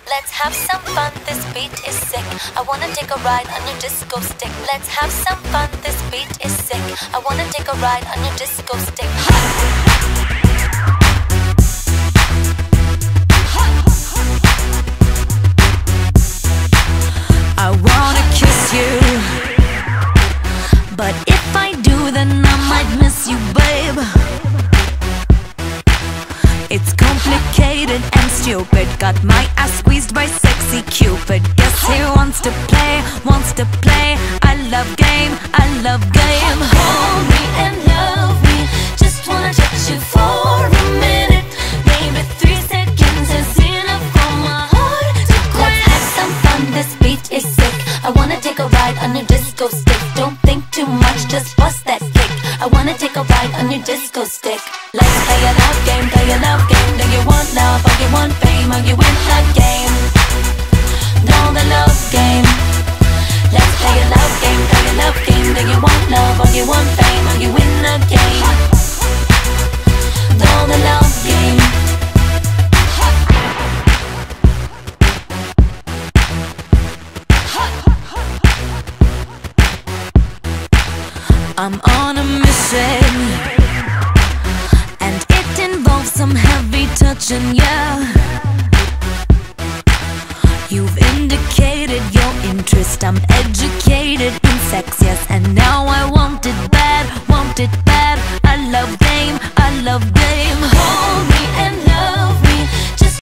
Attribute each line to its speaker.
Speaker 1: Let's have some fun, this beat is sick. I wanna take a ride on your disco stick. Let's have some fun, this beat is sick. I wanna take a ride on your disco stick.
Speaker 2: I wanna kiss you, but if I do, then I might miss you, babe. It's complicated and stupid. Got my ass squeezed by sexy Cupid. Guess he wants to play, wants to play. I love game, I love game.
Speaker 1: Hold me and love me. Just wanna touch you for a minute. Maybe 3 seconds is enough for my heart to quit. Let's have some fun, this beat is sick. I wanna take a ride on your disco stick. Don't think too much, just bust that kick. I wanna take a ride on your disco stick. Let's play a love game, play a love game. Do you want love or you want fame? Or you win the game? Know the love game. Let's play a love game, play a love game. Do you want love or you want fame? Or you win the game? Know the love game.
Speaker 2: I'm on a mission, and it involves some heavy touching, yeah. You've indicated your interest. I'm educated in sex, yes, and now I want